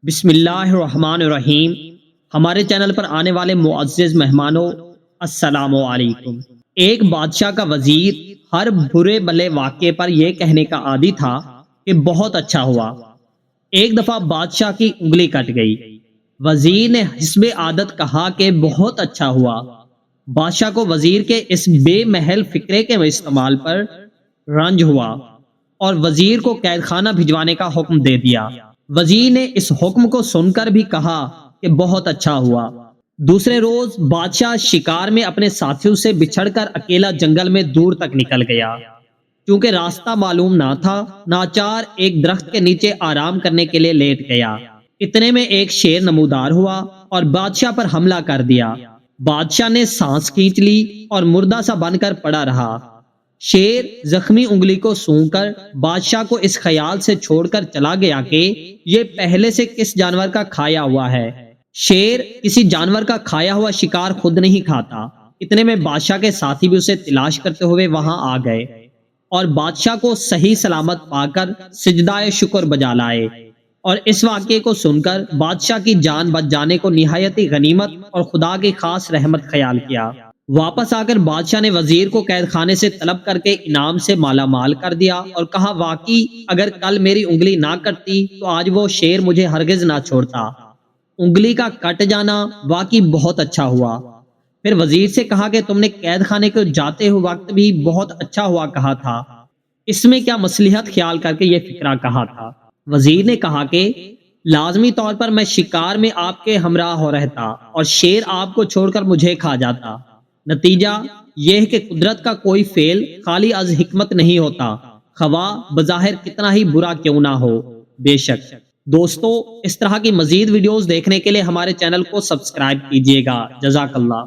بسم اللہ الرحمن الرحیم۔ ہمارے چینل پر آنے والے معزز مہمانوں، السلام علیکم۔ ایک بادشاہ کا وزیر ہر برے بلے واقعے پر یہ کہنے کا عادی تھا کہ بہت اچھا ہوا۔ ایک دفعہ بادشاہ کی انگلی کٹ گئی۔ وزیر نے حسب عادت کہا کہ بہت اچھا ہوا۔ بادشاہ کو وزیر کے اس بے محل فکرے کے استعمال پر رنج ہوا اور وزیر کو قید خانہ بھجوانے کا حکم دے دیا۔ وزیر نے اس حکم کو سن کر بھی کہا کہ بہت اچھا ہوا۔ دوسرے روز بادشاہ شکار میں اپنے ساتھیوں سے بچھڑ کر اکیلا جنگل میں دور تک نکل گیا۔ چونکہ راستہ معلوم نہ تھا، ناچار ایک درخت کے نیچے آرام کرنے کے لیے لیٹ گیا۔ اتنے میں ایک شیر نمودار ہوا اور بادشاہ پر حملہ کر دیا۔ بادشاہ نے سانس کھینچ لی اور مردہ سا بن کر پڑا رہا۔ شیر زخمی انگلی کو سونگھ کر بادشاہ کو اس خیال سے چھوڑ کر چلا گیا کہ یہ پہلے سے کس جانور کا کھایا ہوا ہے۔ شیر کسی جانور کا کھایا ہوا شکار خود نہیں کھاتا۔ اتنے میں بادشاہ کے ساتھی بھی اسے تلاش کرتے ہوئے وہاں آ گئے اور بادشاہ کو صحیح سلامت پا کر سجدہ شکر بجا لائے، اور اس واقعے کو سن کر بادشاہ کی جان بچ جانے کو نہایت غنیمت اور خدا کی خاص رحمت خیال کیا۔ واپس آ کر بادشاہ نے وزیر کو قید خانے سے طلب کر کے انعام سے مالا مال کر دیا اور کہا، واقعی اگر کل میری انگلی نہ کٹتی تو آج وہ شیر مجھے ہرگز نہ چھوڑتا۔ انگلی کا کٹ جانا واقعی بہت اچھا ہوا۔ پھر وزیر سے کہا کہ تم نے قید خانے کو جاتے ہوئے وقت بھی بہت اچھا ہوا کہا تھا، اس میں کیا مصلحت خیال کر کے یہ فکرہ کہا تھا؟ وزیر نے کہا کہ لازمی طور پر میں شکار میں آپ کے ہمراہ ہو رہتا اور شیر آپ کو چھوڑ کر مجھے کھا جاتا۔ نتیجہ یہ ہے کہ قدرت کا کوئی فعل خالی از حکمت نہیں ہوتا، خواہ بظاہر کتنا ہی برا کیوں نہ ہو۔ بے شک دوستو، اس طرح کی مزید ویڈیوز دیکھنے کے لیے ہمارے چینل کو سبسکرائب کیجیے گا۔ جزاک اللہ۔